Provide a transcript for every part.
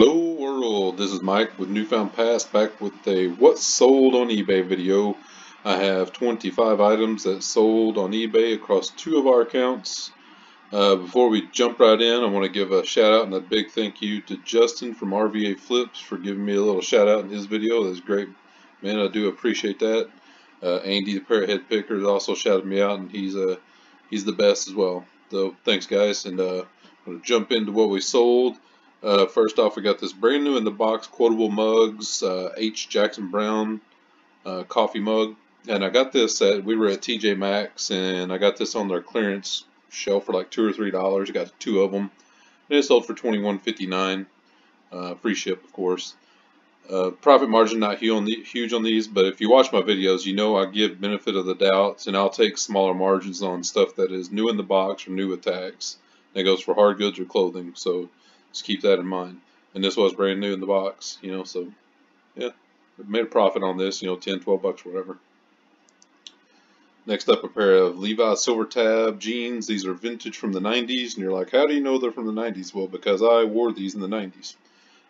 Hello world, this is Mike with Newfound Past, back with a What's Sold on eBay video. I have 25 items that sold on eBay across two of our accounts. Before we jump right in, I want to give a shout out and a big thank you to Justin from RVA Flips for giving me a little shout out in his video. That's great, man. I do appreciate that. Andy the Parrothead Picker also shouted me out, and he's the best as well. So thanks guys, and I'm going to jump into what we sold. First off, we got this brand new in the box quotable mugs, H. Jackson Brown coffee mug, and I got this we were at TJ Maxx, and I got this on their clearance shelf for like $2 or $3. I got two of them, and it sold for $21.59, free ship of course. Profit margin not huge on these, but if you watch my videos, you know I give benefit of the doubt, and I'll take smaller margins on stuff that is new in the box or new with tags. That goes for hard goods or clothing, so just keep that in mind. And this was brand new in the box, you know, so yeah, I made a profit on this, you know, 10, 12 bucks, whatever. Next up, a pair of Levi's Silver Tab jeans. These are vintage from the 90s, and you're like, how do you know they're from the 90s? Well, because I wore these in the 90s.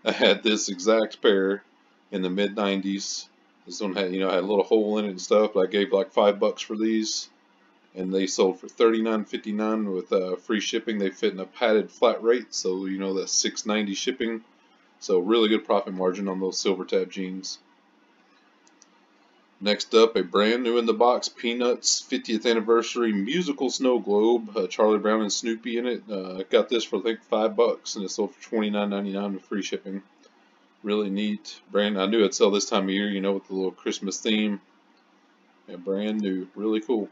I had this exact pair in the mid 90s. This one had, you know, had a little hole in it and stuff, but I gave like $5 for these, and they sold for $39.59 with free shipping. They fit in a padded flat rate, so you know that's $6.90 shipping. So really good profit margin on those Silver Tab jeans. Next up, a brand new in the box Peanuts 50th anniversary musical snow globe, Charlie Brown and Snoopy in it. I got this for I think $5, and it sold for $29.99 with free shipping. Really neat brand. I knew it'd sell this time of year, you know, with the little Christmas theme. Yeah, brand new, really cool.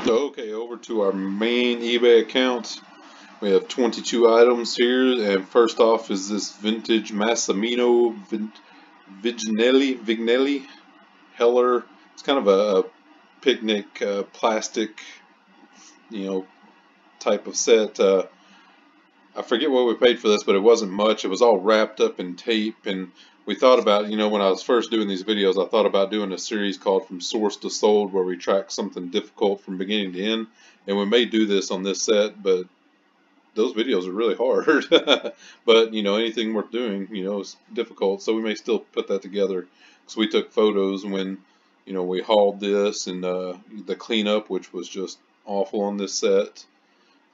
Okay, over to our main eBay account. We have 22 items here, and first off is this vintage Massimino Vignelli Heller. It's kind of a picnic plastic, you know, type of set. I forget what we paid for this, but it wasn't much. It was all wrapped up in tape, and we thought about, you know, when I was first doing these videos, I thought about doing a series called From Source to Sold, where we track something difficult from beginning to end, and we may do this on this set, but those videos are really hard. But, you know, anything worth doing, you know, is difficult, so we may still put that together. So we took photos when, you know, we hauled this, and the cleanup, which was just awful on this set,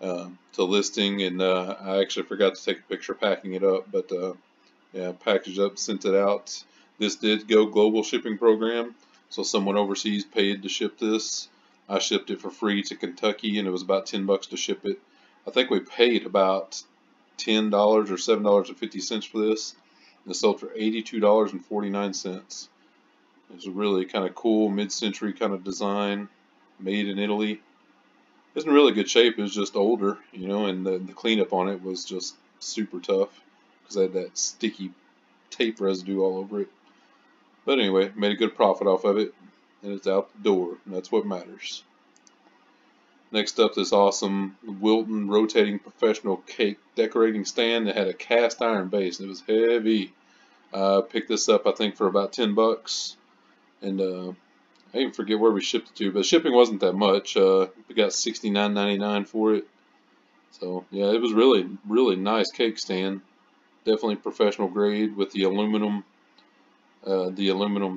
to listing, and I actually forgot to take a picture packing it up, but yeah, packaged up, sent it out. This did go global shipping program, so someone overseas paid to ship this. I shipped it for free to Kentucky, and it was about $10 to ship it. I think we paid about $10 or $7.50 for this, and it sold for $82.49. It's a really kind of cool mid-century kind of design, made in Italy. It's in really good shape. It was just older, you know, and the cleanup on it was just super tough because I had that sticky tape residue all over it. But anyway, made a good profit off of it, and it's out the door, and that's what matters. Next up, this awesome Wilton rotating professional cake decorating stand that had a cast iron base, and it was heavy. Picked this up, I think, for about $10, and I even forget where we shipped it to, but shipping wasn't that much. We got $69.99 for it. So yeah, it was really, really nice cake stand. Definitely professional grade with the aluminum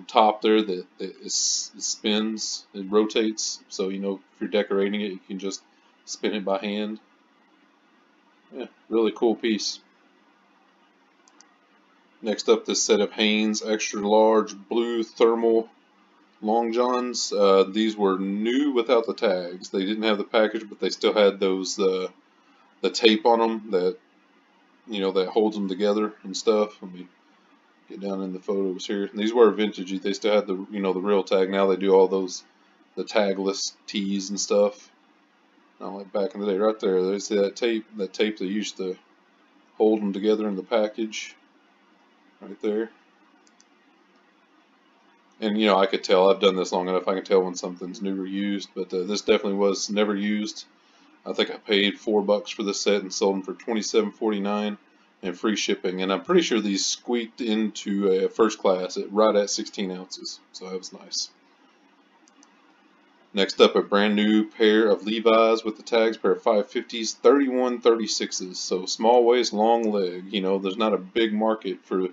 top there that it spins, it rotates. So you know, if you're decorating it, you can just spin it by hand. Yeah, really cool piece. Next up, this set of Hanes extra large blue thermal long johns. These were new without the tags. They didn't have the package, but they still had those the tape on them that, you know, that holds them together and stuff. Let me get down in the photos here. And these were vintage. They still had the, you know, the real tag. Now they do all those the tagless tees and stuff. Not like back in the day. Right there, they see that tape they used to hold them together in the package. Right there. And, you know, I could tell, I've done this long enough, I can tell when something's new or used, but this definitely was never used. I think I paid $4 for this set and sold them for $27.49 and free shipping. And I'm pretty sure these squeaked into a first class right at 16 ounces, so that was nice. Next up, a brand new pair of Levi's with the tags, pair of 550s, 3136s. So small waist, long leg. You know, there's not a big market for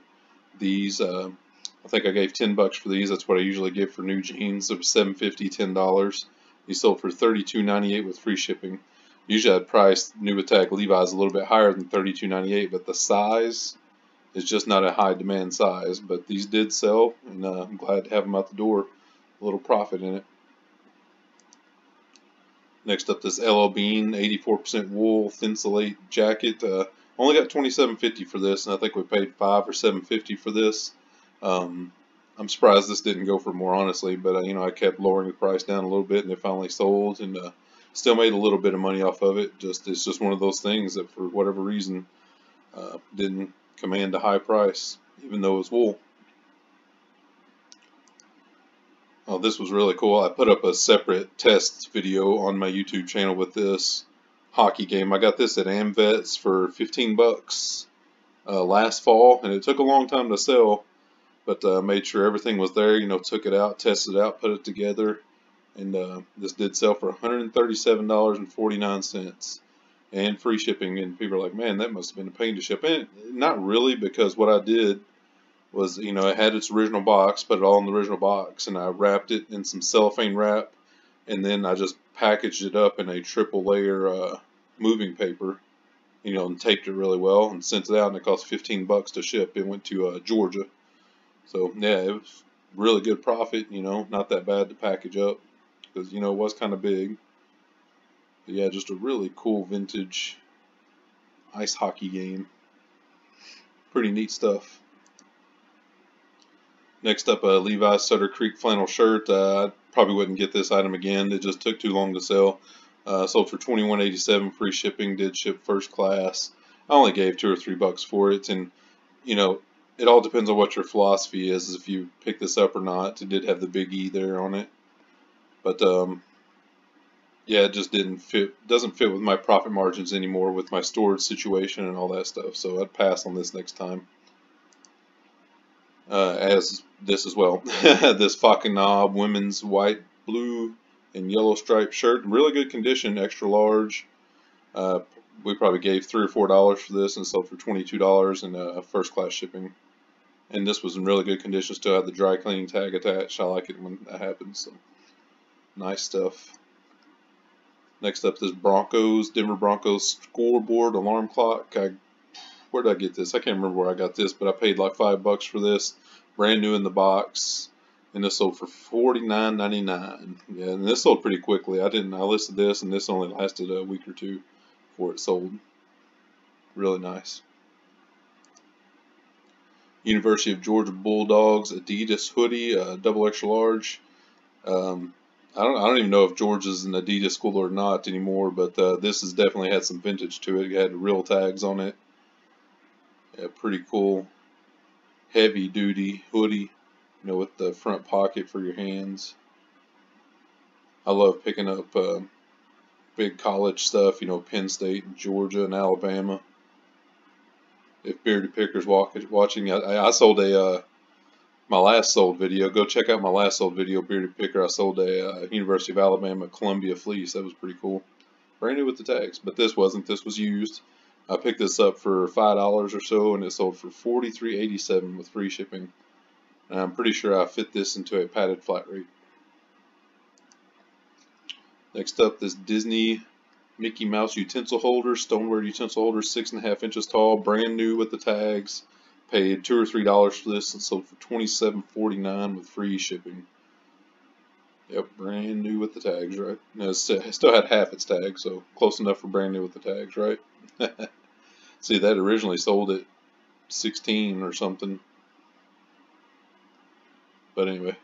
these. I think I gave $10 for these. That's what I usually give for new jeans. It was $7.50, $10. These sold for $32.98 with free shipping. Usually I'd price new with tag Levi's a little bit higher than $32.98, but the size is just not a high demand size. But these did sell, and I'm glad to have them out the door. A little profit in it. Next up, this LL Bean 84% wool thinsulate jacket. Only got $27.50 for this, and I think we paid $5 or $7.50 for this. I'm surprised this didn't go for more, honestly, but you know, I kept lowering the price down a little bit, and it finally sold, and still made a little bit of money off of it. It's just one of those things that, for whatever reason, didn't command a high price, even though it's wool. Oh, this was really cool. I put up a separate test video on my YouTube channel with this hockey game. I got this at AmVets for $15 last fall, and it took a long time to sell, but made sure everything was there. You know, took it out, tested it out, put it together, and this did sell for $137.49 and free shipping. And people are like, man, that must have been a pain to ship. And not really, because what I did was, you know, it had its original box, put it all in the original box, and I wrapped it in some cellophane wrap, and then I just packaged it up in a triple layer moving paper, you know, and taped it really well and sent it out, and it cost $15 to ship. It went to Georgia. So yeah, it was really good profit, you know, not that bad to package up, because, you know, it was kind of big. But yeah, just a really cool vintage ice hockey game. Pretty neat stuff. Next up, a Levi's Sutter Creek flannel shirt. I probably wouldn't get this item again. It just took too long to sell. Sold for $21.87, free shipping. Did ship first class. I only gave $2 or $3 for it, and you know, it all depends on what your philosophy is, if you pick this up or not. It did have the big E there on it, but yeah, it just didn't fit. Doesn't fit with my profit margins anymore with my storage situation and all that stuff. So I'd pass on this next time. As this as well. This fucking knob women's white, blue, and yellow striped shirt. Really good condition, extra large. We probably gave $3 or $4 for this, and sold for $22 and first class shipping. And this was in really good condition. Still had the dry cleaning tag attached. I like it when that happens. So nice stuff. Next up, this Denver Broncos scoreboard alarm clock. Where did I get this? I can't remember where I got this, but I paid like $5 for this. Brand new in the box, and this sold for $49.99. Yeah, and this sold pretty quickly. I listed this, and this only lasted a week or two before it sold. Really nice. University of Georgia Bulldogs Adidas hoodie, double extra large. I don't even know if Georgia's an Adidas school or not anymore, but this has definitely had some vintage to it. It had real tags on it. Yeah, pretty cool, heavy duty hoodie, you know, with the front pocket for your hands. I love picking up big college stuff, you know, Penn State, and Georgia, and Alabama. If Bearded Picker's watching, I sold my last sold video. Go check out my last sold video, Bearded Picker. I sold a University of Alabama Columbia fleece. That was pretty cool. Brand new with the tags, but this wasn't. This was used. I picked this up for $5 or so, and it sold for $43.87 with free shipping. And I'm pretty sure I fit this into a padded flat rate. Next up, this Disney Mickey Mouse utensil holder, stoneware utensil holder, 6.5 inches tall, brand new with the tags. Paid $2 or $3 for this, and sold for $27.49 with free shipping. Yep, brand new with the tags, right? No, it still had half its tag, so close enough for brand new with the tags, right? See, that originally sold at $16 or something. But anyway,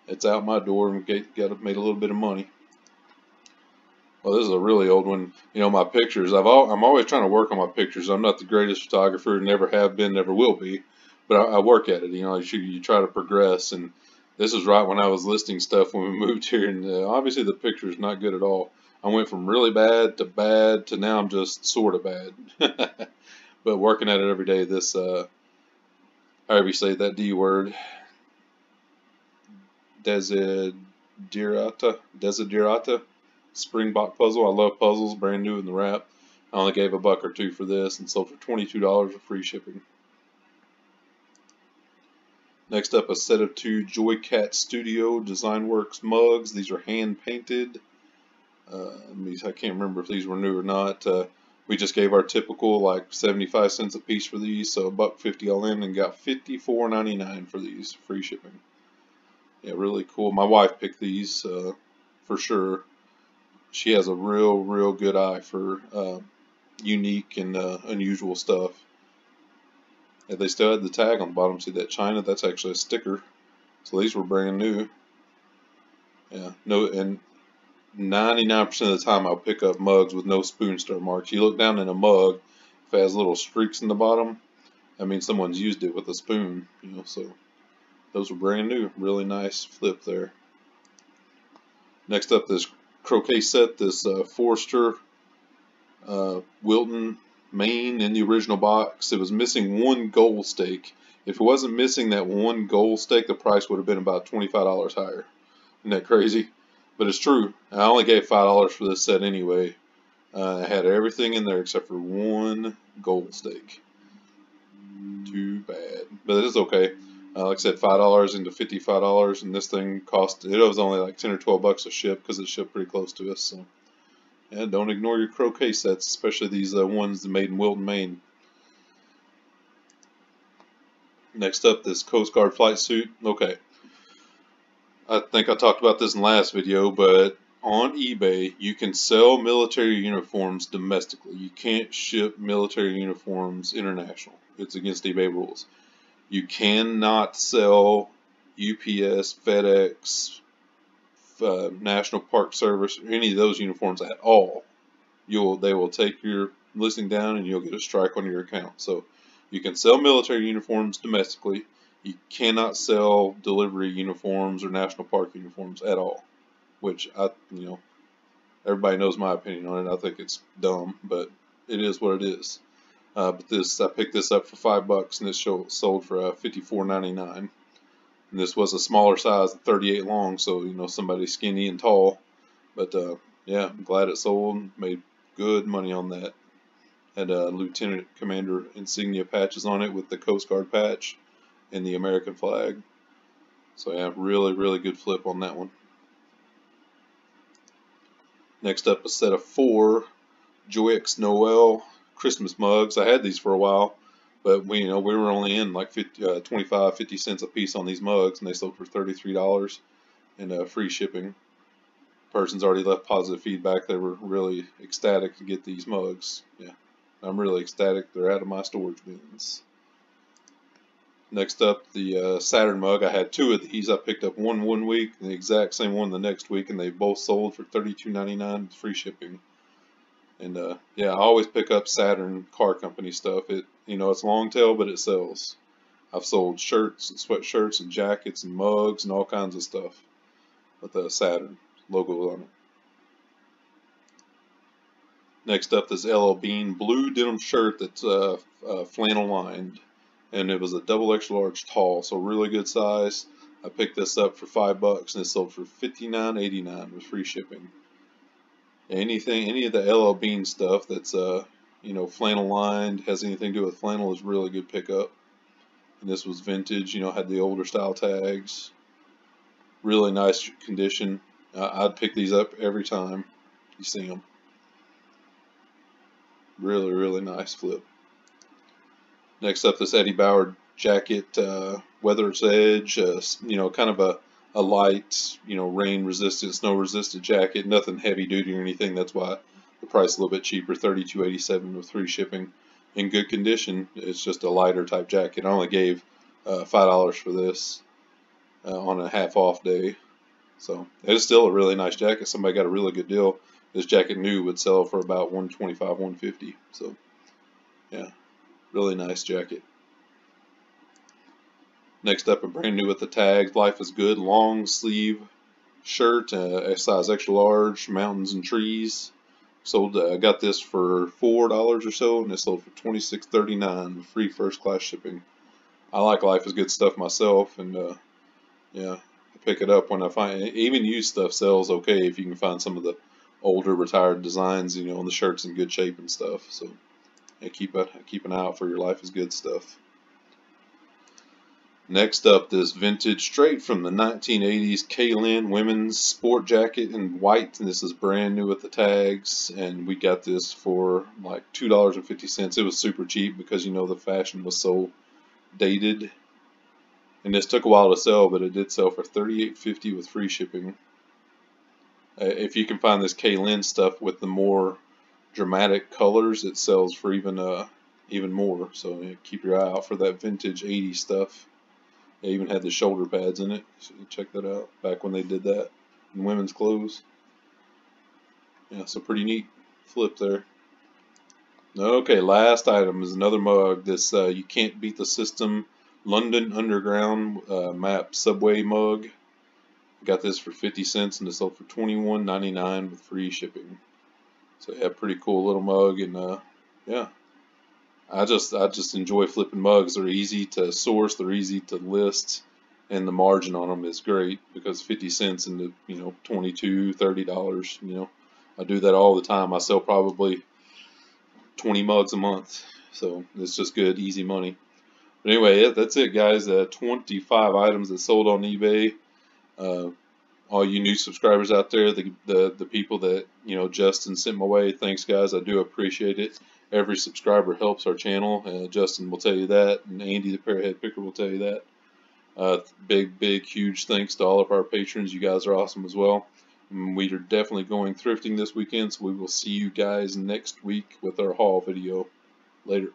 it's out my door and made a little bit of money. Well, this is a really old one. You know, my pictures, I'm always trying to work on my pictures. I'm not the greatest photographer, never have been, never will be, but I work at it. You know, you try to progress, and this is right when I was listing stuff when we moved here, and obviously the picture is not good at all. I went from really bad to now I'm just sort of bad. But working at it every day, this, however you say that D word, Desiderata Springbok puzzle. I love puzzles, brand new in the wrap. I only gave $1 or $2 for this and sold for $22 with free shipping. Next up, a set of 2 Joy Cat Studio Design Works mugs. These are hand painted. I can't remember if these were new or not. We just gave our typical like 75 cents a piece for these, so $1.50 all in, and got $54.99 for these, free shipping. Yeah, really cool. My wife picked these for sure. She has a real good eye for unique and unusual stuff. Yeah, they still had the tag on the bottom. See that China? That's actually a sticker. So these were brand new. Yeah, no, and 99% of the time I'll pick up mugs with no spoon stir marks. You look down in a mug, if it has little streaks in the bottom, that means someone's used it with a spoon. So those were brand new. Really nice flip there. Next up, this Croquet Set, this Forster Wilton Maine in the original box. It was missing 1 gold stake. If it wasn't missing that 1 gold stake, the price would have been about $25 higher. Isn't that crazy? But it's true. I only gave $5 for this set anyway. I had everything in there except for 1 gold stake. Too bad. But it is okay. Like I said, $5 into $55, and this thing cost, it was only like 10 or 12 bucks to ship because it shipped pretty close to us. So yeah, don't ignore your croquet sets, especially these ones made in Wilton, Maine. Next up, this Coast Guard flight suit. Okay, I think I talked about this in the last video, but on eBay you can sell military uniforms domestically. You can't ship military uniforms international. It's against eBay rules. You cannot sell UPS, FedEx, National Park Service, or any of those uniforms at all. They will take your listing down and you'll get a strike on your account. So you can sell military uniforms domestically. You cannot sell delivery uniforms or National Park uniforms at all. Which everybody knows my opinion on it. I think it's dumb, but it is what it is. But I picked this up for $5 and this sold for $54.99. And this was a smaller size, 38 long, so somebody skinny and tall. But yeah, I'm glad it sold. Made good money on that. Had Lieutenant Commander insignia patches on it with the Coast Guard patch and the American flag. So yeah, really good flip on that one. Next up, a set of 4 X Noel Christmas mugs. I had these for a while, but we were only in like 25-50 cents a piece on these mugs, and they sold for $33 and free shipping. Person's already left positive feedback. They were really ecstatic to get these mugs. Yeah, I'm really ecstatic. They're out of my storage bins. Next up, the Saturn mug. I had 2 of these. I picked up one week and the exact same one the next week, and they both sold for $32.99 with free shipping. And yeah, I always pick up Saturn car company stuff. It's long tail, but it sells. I've sold shirts and sweatshirts and jackets and mugs and all kinds of stuff with the Saturn logo on it. Next up, this LL Bean blue denim shirt that's flannel lined, and it was a double extra large tall, so really good size. I picked this up for $5 and it sold for $59.89 with free shipping. Any of the LL Bean stuff that's flannel lined, has anything to do with flannel, is really good pickup. And this was vintage, had the older style tags. Really nice condition. I'd pick these up every time you see them. Really nice flip. Next up, this Eddie Bauer jacket, weather's edge, kind of a light, rain resistant, snow resistant jacket, nothing heavy duty or anything. That's why the price is a little bit cheaper, $32.87 with free shipping. In good condition. It's just a lighter type jacket. I only gave $5 for this on a half off day. So it's still a really nice jacket. Somebody got a really good deal. This jacket new would sell for about $125, $150. So yeah, really nice jacket. Next up, a brand new with the tags, Life is Good long sleeve shirt, size extra large, mountains and trees. Sold. I got this for $4 or so, and it sold for $26.39 with free first class shipping. I like Life is Good stuff myself, and yeah, I pick it up when I find it. Even used stuff sells okay if you can find some of the older retired designs, you know, and the shirt's in good shape and stuff. So yeah, keep an eye out for your Life is Good stuff. Next up, this vintage straight from the 1980s Kaylynn women's sport jacket in white, and this is brand new with the tags, and we got this for like $2.50. It was super cheap because, you know, the fashion was so dated, and this took a while to sell, but it did sell for $38.50 with free shipping. If you can find this Kaylynn stuff with the more dramatic colors, it sells for even more. So yeah, keep your eye out for that vintage 80s stuff. They even had the shoulder pads in it, so check that out, back when they did that in women's clothes. Yeah, so pretty neat flip there. Okay, last item is another mug. This You Can't Beat the System London Underground map subway mug. Got this for 50 cents and it sold for $21.99 with free shipping. So yeah, pretty cool little mug, and yeah. I just enjoy flipping mugs. They're easy to source, they're easy to list, and the margin on them is great because 50 cents into, you know, $22, $30, you know. I do that all the time. I sell probably 20 mugs a month. So it's just good, easy money. But anyway, yeah, that's it, guys. 25 items that sold on eBay. All you new subscribers out there, the people that, you know, Justin sent my way, thanks guys, I do appreciate it. Every subscriber helps our channel. Justin will tell you that, and Andy the Parrothead Picker will tell you that. Big huge thanks to all of our patrons. You guys are awesome as well. And we are definitely going thrifting this weekend, so we will see you guys next week with our haul video. Later.